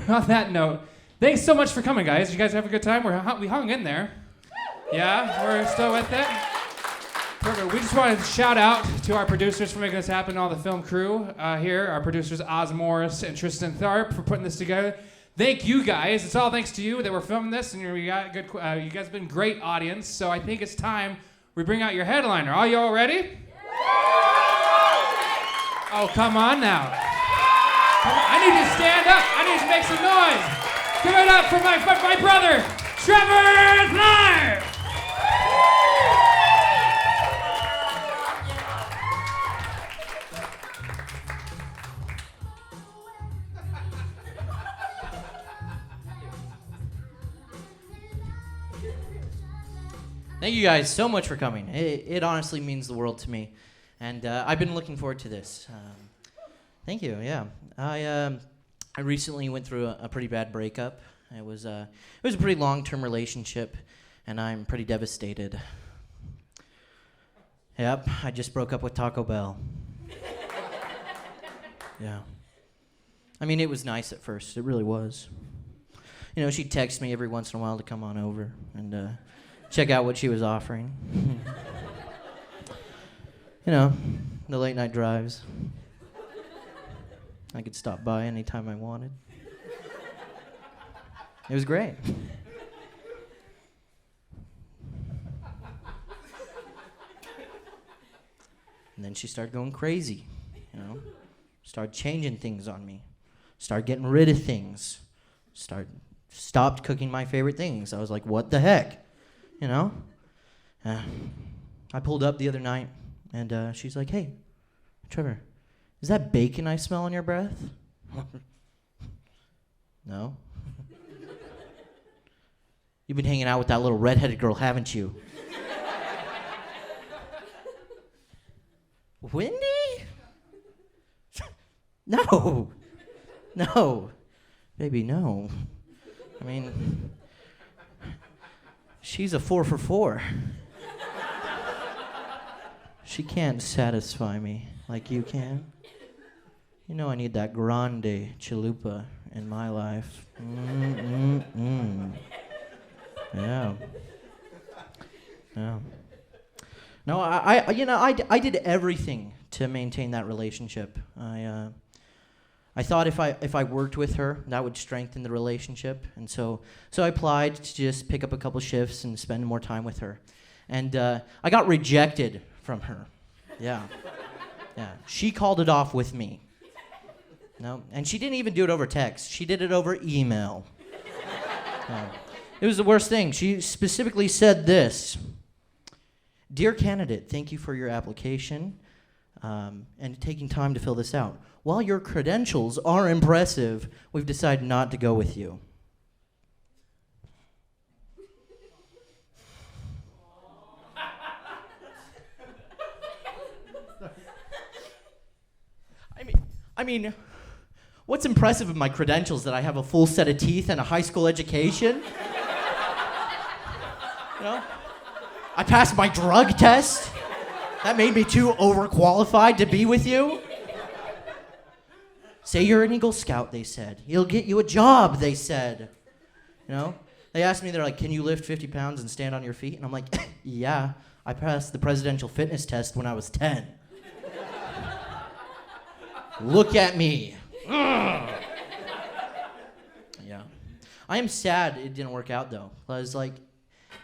On that note, thanks so much for coming, guys. You guys have a good time? We hung in there. Yeah, we're still with it. Perfect. We just wanted to shout out to our producers for making this happen, all the film crew here, our producers Oz Morris and Tristan Tharp for putting this together. Thank you guys. It's all thanks to you that we're filming this, and you guys have been a great audience. So I think it's time we bring out your headliner. Are you all ready? Oh, come on now. I need you to stand up. I need you to make some noise. Give it up for my brother, Trevor Tharp. Thank you guys so much for coming. It honestly means the world to me, and I've been looking forward to this. Thank you. Yeah, I recently went through a pretty bad breakup. It was a pretty long-term relationship, and I'm pretty devastated. Yep, I just broke up with Taco Bell. Yeah. I mean, it was nice at first. It really was. You know, she'd text me every once in a while to come on over and check out what she was offering. You know, the late night drives. I could stop by anytime I wanted. It was great. And then she started going crazy, you know. Started changing things on me. Started getting rid of things. Started stopped cooking my favorite things. I was like, what the heck? You know? I pulled up the other night, and she's like, hey, Trevor, is that bacon I smell in your breath? No. You've been hanging out with that little redheaded girl, haven't you? Wendy? No. No. Baby, no. I mean, she's a 4 for 4. She can't satisfy me like you can. You know I need that grande chalupa in my life. Yeah. Yeah. No, I did everything to maintain that relationship. I thought if I worked with her, that would strengthen the relationship, and so I applied to just pick up a couple shifts and spend more time with her, and I got rejected from her. Yeah. She called it off with me. No, and she didn't even do it over text. She did it over email. It was the worst thing. She specifically said this: "Dear candidate, thank you for your application and taking time to fill this out. While your credentials are impressive, we've decided not to go with you." I mean, what's impressive of my credentials? That I have a full set of teeth and a high school education? You know? I passed my drug test. That made me too overqualified to be with you. Say you're an Eagle Scout, they said. He'll get you a job, they said. You know? They asked me, they're like, can you lift 50 pounds and stand on your feet? And I'm like, yeah, I passed the presidential fitness test when I was 10. Look at me. Yeah. I am sad it didn't work out, though. Because, like,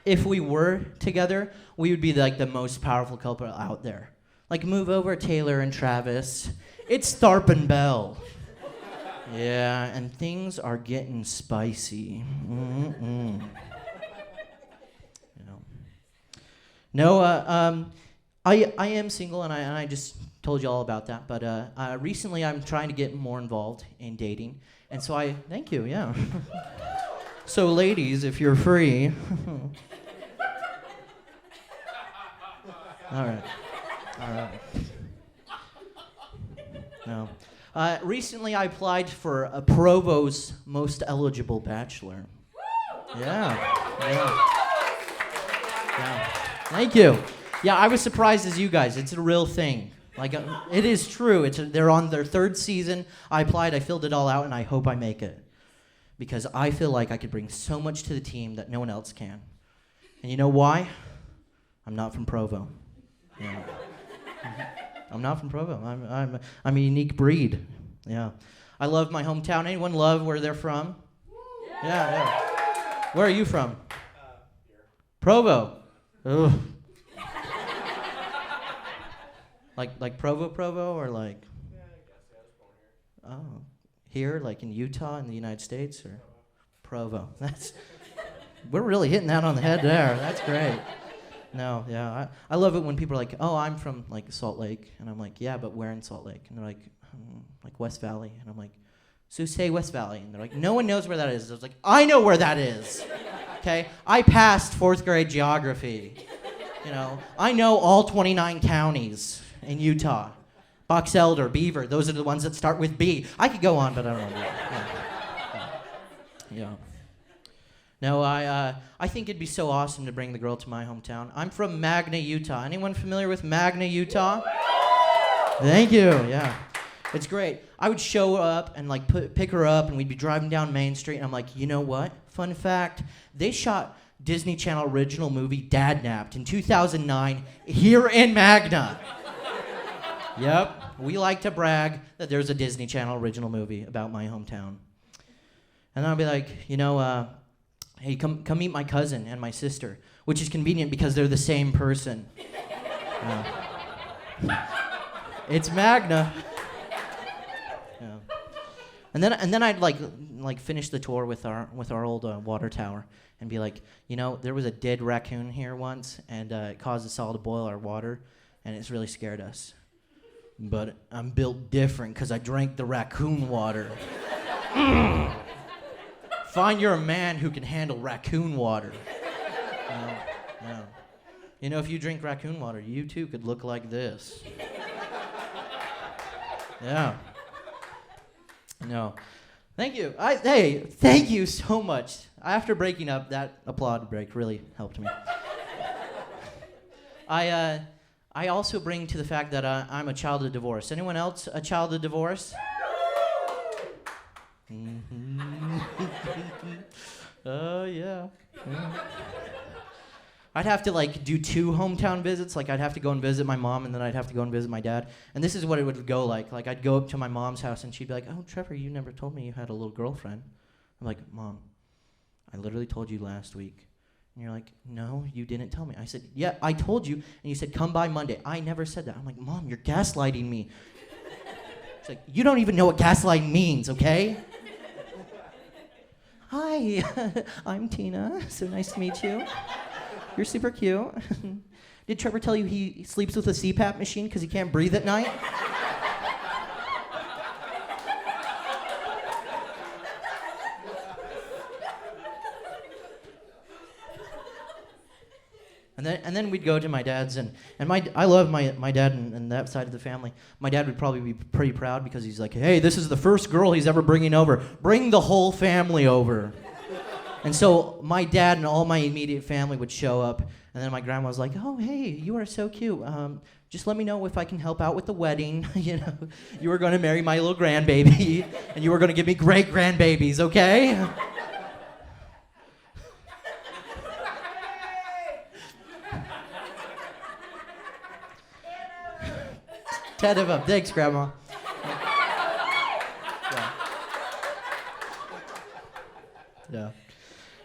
if we were together, we would be, like, the most powerful couple out there. Like, move over, Taylor and Travis. It's Tharp and Bell. Yeah, and things are getting spicy. You know. No, I am single, and I just told you all about that. But recently, I'm trying to get more involved in dating, and so thank you, yeah. So, ladies, if you're free. All right. No. Recently, I applied for a Provo's Most Eligible Bachelor. Yeah. Thank you. Yeah, I was surprised as you guys. It's a real thing. Like, it is true. They're on their 3rd season. I applied, I filled it all out, and I hope I make it. Because I feel like I could bring so much to the team that no one else can. And you know why? I'm not from Provo. Yeah. I'm not from Provo. I'm a unique breed. Yeah. I love my hometown. Anyone love where they're from? Yeah. Where are you from? Here. Provo. Ugh. Like Provo, or like? Yeah, I guess. Yeah, I was born here. Oh, here, like in Utah, in the United States, or Provo? We're really hitting that on the head there. That's great. No, yeah, I love it when people are like, oh, I'm from like Salt Lake, and I'm like, yeah, but where in Salt Lake? And they're like West Valley, and I'm like, so say West Valley, and they're like, no one knows where that is. I was like, I know where that is. Okay, I passed 4th grade geography. You know, I know all 29 counties in Utah. Box Elder, Beaver, those are the ones that start with B. I could go on, but I don't know. Yeah. No, I think it'd be so awesome to bring the girl to my hometown. I'm from Magna, Utah. Anyone familiar with Magna, Utah? Thank you, yeah. It's great. I would show up and like pick her up, and we'd be driving down Main Street, and I'm like, you know what? Fun fact, they shot Disney Channel original movie Dad Napped in 2009 here in Magna. Yep, we like to brag that there's a Disney Channel original movie about my hometown. And I'll be like, you know, hey, come meet my cousin and my sister, which is convenient because they're the same person. It's Magna. Yeah. And then I'd like finish the tour with our old water tower and be like, you know, there was a dead raccoon here once, and it caused us all to boil our water, and it's really scared us. But I'm built different because I drank the raccoon water. Find you're a man who can handle raccoon water. No. You know, if you drink raccoon water, you too could look like this. Yeah. No. Thank you. Hey, thank you so much. After breaking up, that applaud break really helped me. I also bring to the fact that I'm a child of divorce. Anyone else a child of divorce? Oh, yeah. I'd have to like do 2 hometown visits. Like I'd have to go and visit my mom, and then I'd have to go and visit my dad. And this is what it would go like. Like I'd go up to my mom's house, and she'd be like, "Oh, Trevor, you never told me you had a little girlfriend." I'm like, "Mom, I literally told you last week." And you're like, "No, you didn't tell me." I said, "Yeah, I told you." And you said, "Come by Monday." I never said that. I'm like, "Mom, you're gaslighting me." She's like, "You don't even know what gaslighting means, okay?" Hi, I'm Tina. So nice to meet you. You're super cute. Did Trevor tell you he sleeps with a CPAP machine because he can't breathe at night? And then we'd go to my dad's, and I love my dad and that side of the family. My dad would probably be pretty proud because he's like, "Hey, this is the first girl he's ever bringing over. Bring the whole family over." And so my dad and all my immediate family would show up, and then my grandma was like, "Oh, hey, you are so cute. Just let me know if I can help out with the wedding. You know, you were going to marry my little grandbaby, and you were going to give me great grandbabies, okay?" Ted of up. Thanks, Grandma. Yeah.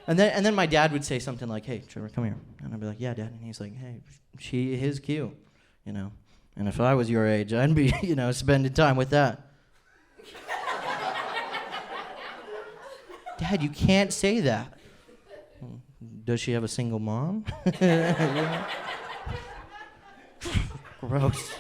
And then my dad would say something like, "Hey, Trevor, come here." And I'd be like, "Yeah, Dad." And he's like, "Hey, she is cute, you know. And if I was your age, I'd be, you know, spending time with that." "Dad, you can't say that." "Does she have a single mom?" Gross.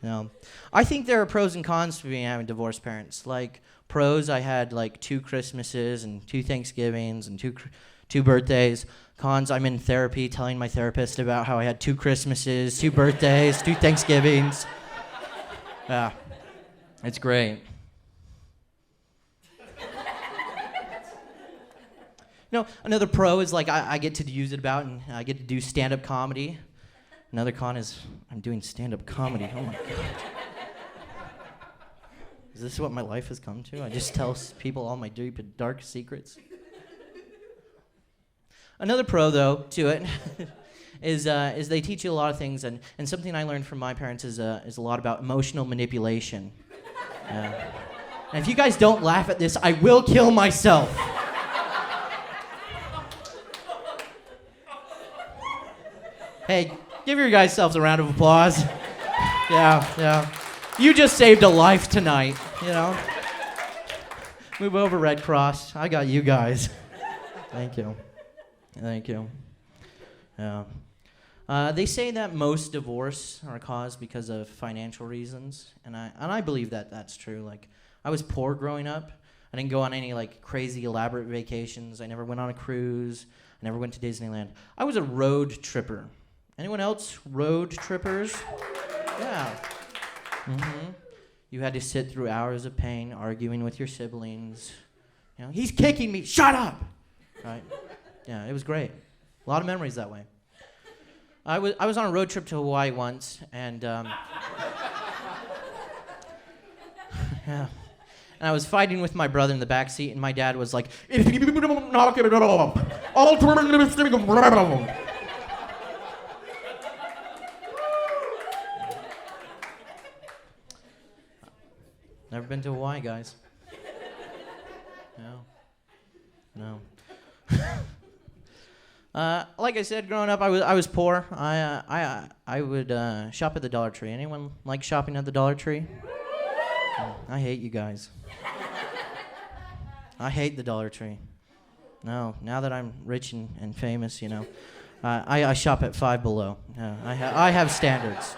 No. I think there are pros and cons to being having divorced parents. Like, pros, I had like 2 Christmases and 2 Thanksgivings and 2 birthdays. Cons, I'm in therapy telling my therapist about how I had 2 Christmases, 2 birthdays, 2 Thanksgivings. Yeah, it's great. No, another pro is like I get to use it about, and I get to do stand-up comedy. Another con is I'm doing stand-up comedy. Oh my God. Is this what my life has come to? I just tell people all my deep and dark secrets. Another pro, though, to it is they teach you a lot of things, and something I learned from my parents is a lot about emotional manipulation. And if you guys don't laugh at this, I will kill myself. Hey, give your guys selves a round of applause. Yeah. You just saved a life tonight, you know. Move over, Red Cross. I got you guys. Thank you. Yeah. They say that most divorce are caused because of financial reasons, and I believe that that's true. Like, I was poor growing up. I didn't go on any like crazy elaborate vacations. I never went on a cruise. I never went to Disneyland. I was a road tripper. Anyone else road trippers? Yeah. Mm-hmm. You had to sit through hours of pain arguing with your siblings. You know, "He's kicking me. Shut up!" Right? Yeah, it was great. A lot of memories that way. I was on a road trip to Hawaii once, and yeah. And I was fighting with my brother in the back seat, and my dad was like, "If you don't knock it off, I'll turn it." Never been to Hawaii, guys. No. Like I said, growing up, I was poor. I would shop at the Dollar Tree. Anyone like shopping at the Dollar Tree? I hate you guys. I hate the Dollar Tree. No, now that I'm rich and famous, you know, I shop at Five Below. I have standards.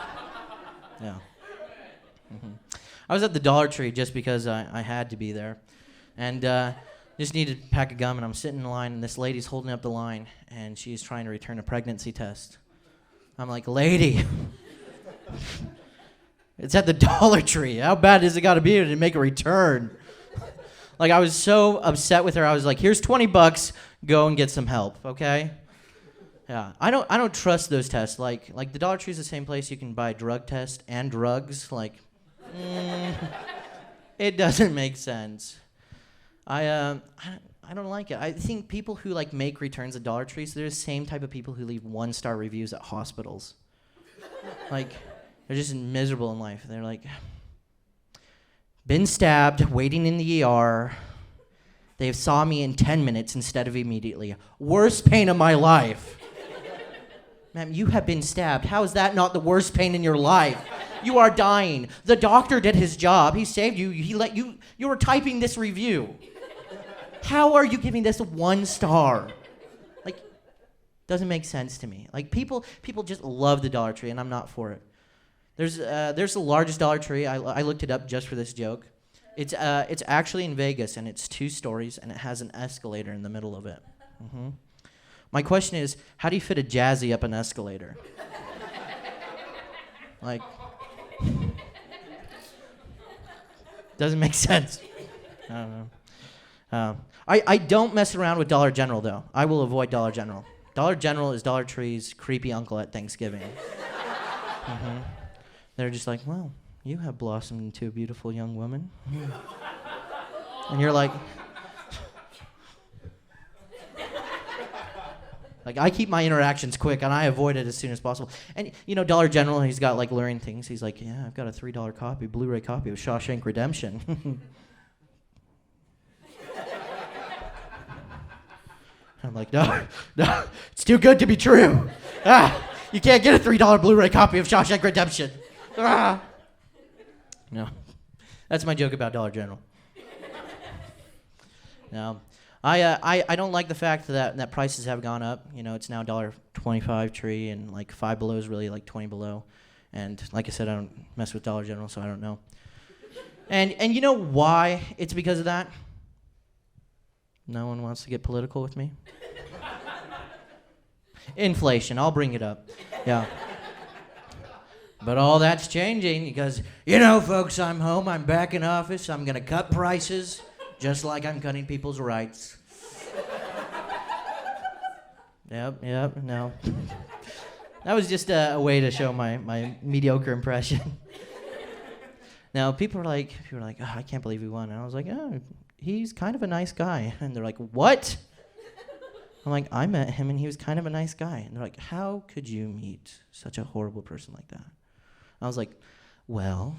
Yeah. I was at the Dollar Tree just because I had to be there. And just needed a pack of gum, and I'm sitting in line, and this lady's holding up the line, and she's trying to return a pregnancy test. I'm like, lady, it's at the Dollar Tree. How bad does it got to be to make a return? Like, I was so upset with her. I was like, here's $20, go and get some help, okay? Yeah, I don't trust those tests. Like the Dollar Tree is the same place you can buy a drug test and drugs. Like, it doesn't make sense. I don't like it. I think people who like make returns at Dollar Trees, they're the same type of people who leave 1-star reviews at hospitals. Like, they're just miserable in life. They're like, been stabbed, waiting in the ER. They saw me in 10 minutes instead of immediately. Worst pain of my life. Ma'am, you have been stabbed. How is that not the worst pain in your life? You are dying. The doctor did his job. He saved you. He let you. You were typing this review. How are you giving this 1 star? Like, doesn't make sense to me. Like, people just love the Dollar Tree, and I'm not for it. There's the largest Dollar Tree. I looked it up just for this joke. It's actually in Vegas, and it's 2 stories, and it has an escalator in the middle of it. Mm-hmm. My question is, how do you fit a Jazzy up an escalator? Like, doesn't make sense. I don't know. I don't mess around with Dollar General, though. I will avoid Dollar General. Dollar General is Dollar Tree's creepy uncle at Thanksgiving. Mm-hmm. They're just like, well, you have blossomed into a beautiful young woman. And you're like, I keep my interactions quick, and I avoid it as soon as possible. And, you know, Dollar General, he's got, like, luring things. He's like, yeah, I've got a $3 copy, Blu-ray copy of Shawshank Redemption. I'm like, no, it's too good to be true. You can't get a $3 Blu-ray copy of Shawshank Redemption. No, that's my joke about Dollar General. No, I don't like the fact that prices have gone up. You know, it's now $1.25 tree, and like Five Below is really like 20 below. And like I said, I don't mess with Dollar General, so I don't know. And you know why it's because of that? No one wants to get political with me? Inflation, I'll bring it up. Yeah. But all that's changing because, you know, folks, I'm home, I'm back in office, I'm going to cut prices just like I'm cutting people's rights. Yep, no. That was just a way to show my mediocre impression. Now, people are like, oh, I can't believe he won. And I was like, oh, he's kind of a nice guy. And they're like, what? I'm like, I met him and he was kind of a nice guy. And they're like, how could you meet such a horrible person like that? I was like, well,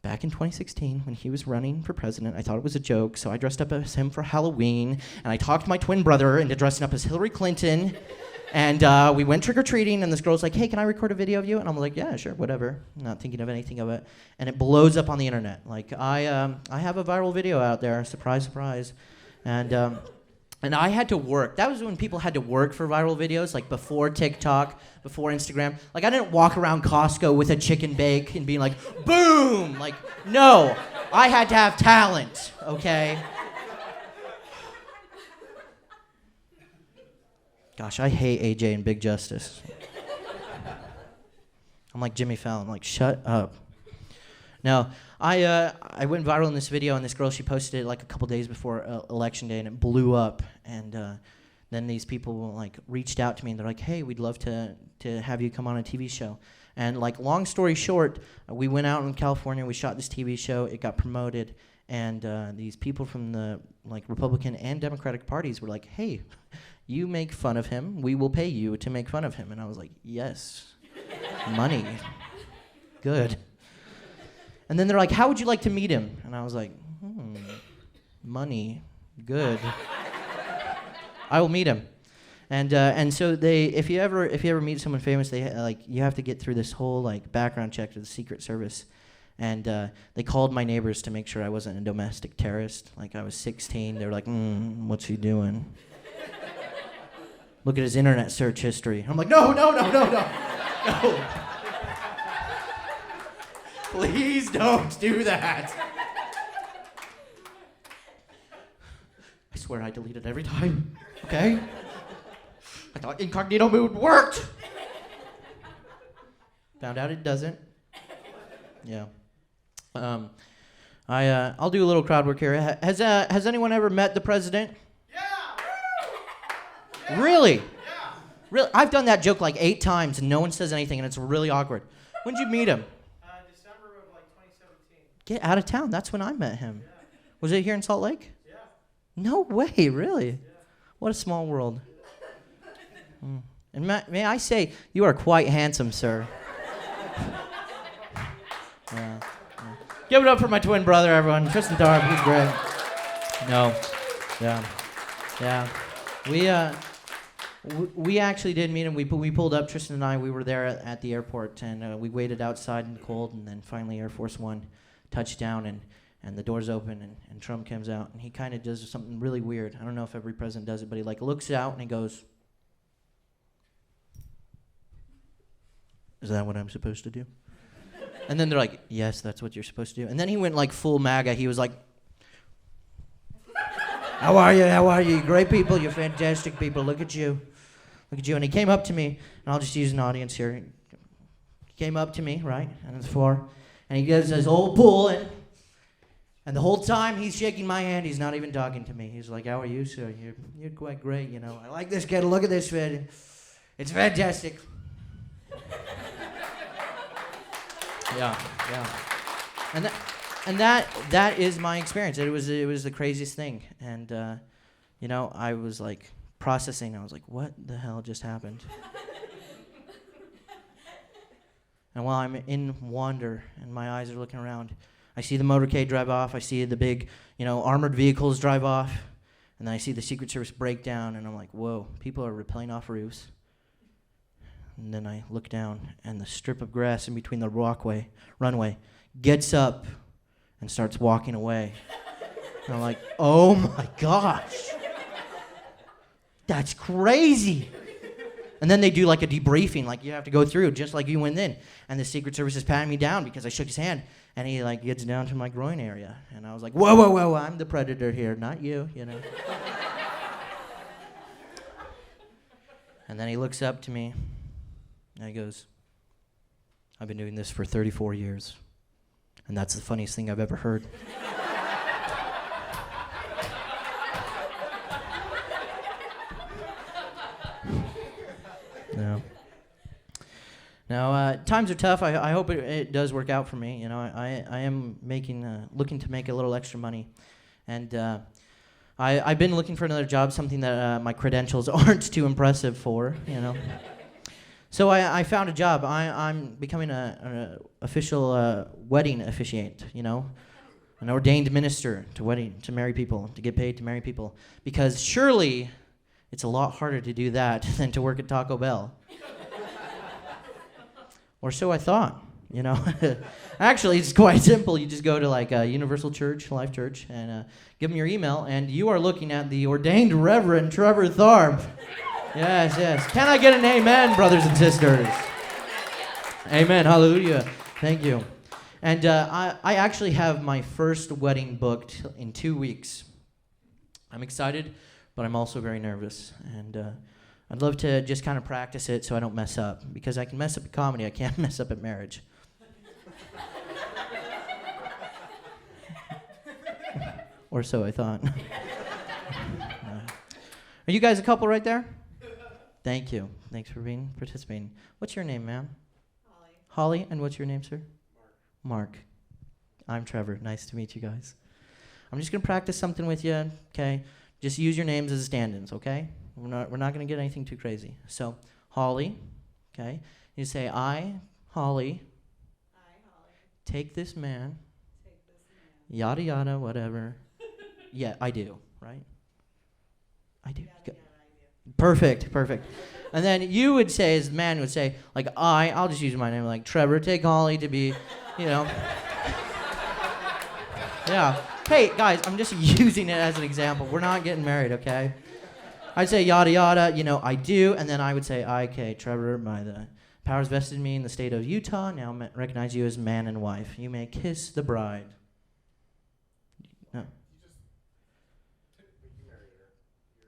back in 2016 when he was running for president, I thought it was a joke, so I dressed up as him for Halloween, and I talked my twin brother into dressing up as Hillary Clinton, and we went trick-or-treating, and this girl's like, hey, can I record a video of you? And I'm like, yeah, sure, whatever. Not thinking of anything of it. And it blows up on the internet. Like, I have a viral video out there, surprise, surprise. And I had to work. That was when people had to work for viral videos, like before TikTok, before Instagram. Like, I didn't walk around Costco with a chicken bake and being like, boom! Like, no. I had to have talent, okay? Gosh, I hate AJ and Big Justice. I'm like Jimmy Fallon. I'm like, shut up. Now, I went viral in this video, and this girl, she posted it like a couple days before Election Day, and it blew up. And then these people like reached out to me, and they're like, hey, we'd love to have you come on a TV show. And like, long story short, we went out in California, we shot this TV show, it got promoted, and these people from the like Republican and Democratic parties were like, hey, you make fun of him, we will pay you to make fun of him. And I was like, yes, money, good. And then they're like, how would you like to meet him? And I was like, money, good. I will meet him. And so if you ever meet someone famous, they like you have to get through this whole like background check to the Secret Service. And they called my neighbors to make sure I wasn't a domestic terrorist. Like I was 16. They were like, what's he doing? Look at his internet search history. I'm like, no. Please don't do that. I swear I delete it every time, okay? I thought incognito mode worked. Found out it doesn't. Yeah. I'll do a little crowd work here. Has anyone ever met the president? Yeah. Really? Yeah. Really? I've done that joke like 8 times and no one says anything and it's really awkward. When did you meet him? December of like 2017. Get out of town. That's when I met him. Yeah. Was it here in Salt Lake? Yeah. No way, really? Yeah. What a small world. And may I say, you are quite handsome, sir. Yeah. Give it up for my twin brother, everyone. Tristan Tharp, he's great. No. Yeah. We actually did meet him. We pulled up, Tristan and I, we were there at the airport, and we waited outside in the cold, and then finally Air Force One touched down, and the doors open, and Trump comes out, and he kind of does something really weird. I don't know if every president does it, but he like looks out, and he goes, "Is that what I'm supposed to do?" And then they're like, "Yes, that's what you're supposed to do." And then he went like full MAGA. He was like, How are you? You're great people. You're fantastic people. Look at you. And he came up to me, and I'll just use an audience here. He came up to me, right, on the floor, and he does his whole pull, and the whole time he's shaking my hand, he's not even talking to me. He's like, "How are you, sir? You're quite great, you know. I like this kid. Look at this kid. It's fantastic." Yeah. And that is my experience. It was the craziest thing. And I was like processing. I was like, what the hell just happened? And while I'm in wonder and my eyes are looking around, I see the motorcade drive off. I see the big, armored vehicles drive off. And then I see the Secret Service break down, and I'm like, whoa, people are rappelling off roofs. And then I look down, and the strip of grass in between the runway gets up and starts walking away. And I'm like, oh my gosh. That's crazy. And then they do like a debriefing, like you have to go through just like you went in. And the Secret Service is patting me down because I shook his hand, and he like gets down to my groin area. And I was like, whoa, I'm the predator here, not you, And then he looks up to me, and he goes, "I've been doing this for 34 years, and that's the funniest thing I've ever heard." No. Now, times are tough. I hope it does work out for me. I am looking to make a little extra money, and I've been looking for another job, something that my credentials aren't too impressive for, So I found a job. I'm becoming an official wedding officiant, an ordained minister to marry people, to get paid to marry people. Because surely it's a lot harder to do that than to work at Taco Bell. Or so I thought, Actually, it's quite simple. You just go to like a Universal Church, Life Church, and give them your email, and you are looking at the ordained Reverend Trevor Tharp. Yes. Can I get an amen, brothers and sisters? Amen. Hallelujah. Thank you. And I actually have my first wedding booked in 2 weeks. I'm excited, but I'm also very nervous. And I'd love to just kind of practice it so I don't mess up. Because I can mess up at comedy, I can't mess up at marriage. Or so I thought. Are you guys a couple right there? Thank you. Thanks for participating. What's your name, ma'am? Holly. And what's your name, sir? Mark. I'm Trevor. Nice to meet you guys. I'm just gonna practice something with you, okay? Just use your names as stand-ins, okay? We're not gonna get anything too crazy. So, Holly, okay? You say, I, Holly, take this man, yada yada, whatever. Yeah, I do, right? I do. Perfect. And then you would say, as the man would say, like, I'll just use my name, like, Trevor, take Holly to be, Yeah. Hey, guys, I'm just using it as an example. We're not getting married, okay? I'd say yada yada, I do, and then I would say, okay, Trevor, by the powers vested in me in the state of Utah, now recognize you as man and wife. You may kiss the bride. No.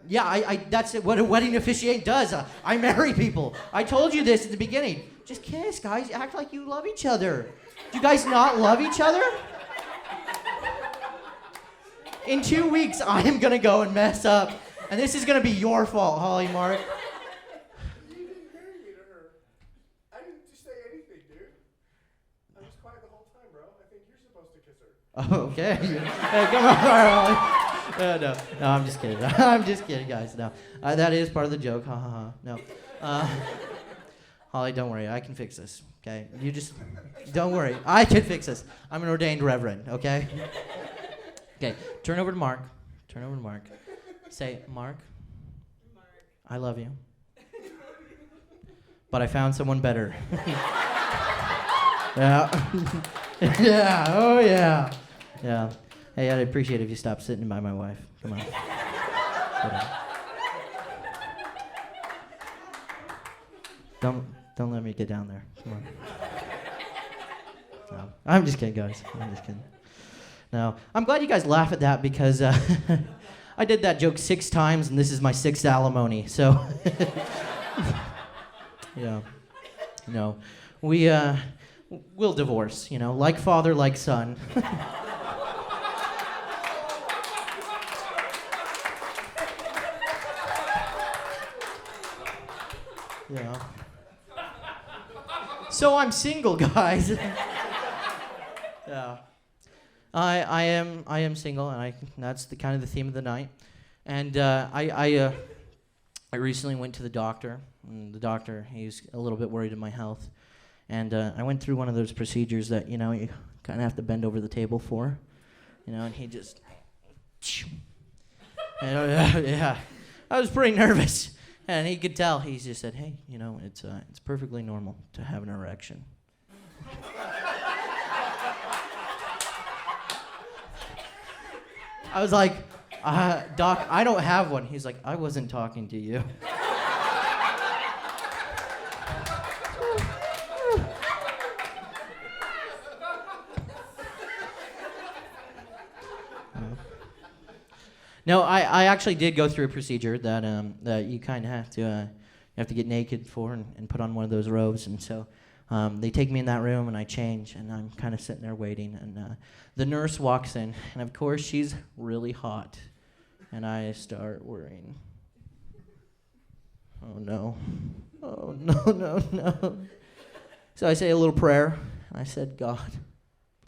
Yeah, I that's what a wedding officiant does. I marry people. I told you this at the beginning. Just kiss, guys. Act like you love each other. Do you guys not love each other? In 2 weeks, I am going to go and mess up. And this is going to be your fault, Holly Mark. You didn't marry me to her. I didn't just say anything, dude. I was quiet the whole time, bro. I think you're supposed to kiss her. Oh, okay. Hey, come on, Holly. No, I'm just kidding. I'm just kidding, guys. No, that is part of the joke. Ha ha ha. No. Holly, don't worry. I can fix this, okay? You just, don't worry. I can fix this. I'm an ordained reverend, okay? Okay, turn over to Mark. Turn over to Mark. Say, Mark, I love you. But I found someone better. Yeah. Yeah, oh yeah. Yeah. Hey, I'd appreciate it if you stopped sitting by my wife. Come on. Don't let me get down there. Come on. No, I'm just kidding, guys. I'm just kidding. No, I'm glad you guys laugh at that because I did that joke 6 times and this is my 6th alimony. So, yeah. No, we'll divorce. Like father, like son. Yeah. So I'm single, guys. Yeah. I am single, and that's the kind of the theme of the night. And I recently went to the doctor. And the doctor, he's a little bit worried of my health. And I went through one of those procedures that, you kind of have to bend over the table for. And he just... Yeah. I was pretty nervous. And he could tell. He just said, hey, it's perfectly normal to have an erection. I was like, Doc, I don't have one. He's like, I wasn't talking to you. No, I actually did go through a procedure that you kind of have to get naked for and put on one of those robes, and so they take me in that room and I change, and I'm kind of sitting there waiting, and the nurse walks in, and of course she's really hot, and I start worrying. Oh no, no. So I say a little prayer, and I said, God,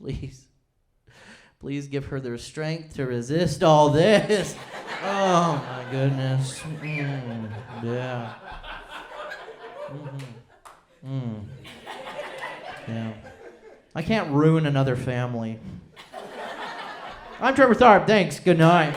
please give her the strength to resist all this. Oh my goodness. Yeah. Yeah. I can't ruin another family. I'm Trevor Tharp. Thanks. Good night.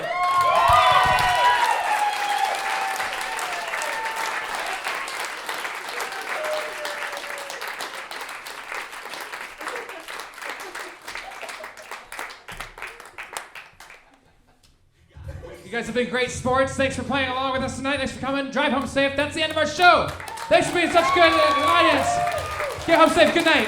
You guys have been great sports. Thanks for playing along with us tonight. Thanks for coming. Drive home safe. That's the end of our show. Thanks for being such good audience. Get home safe. Good night.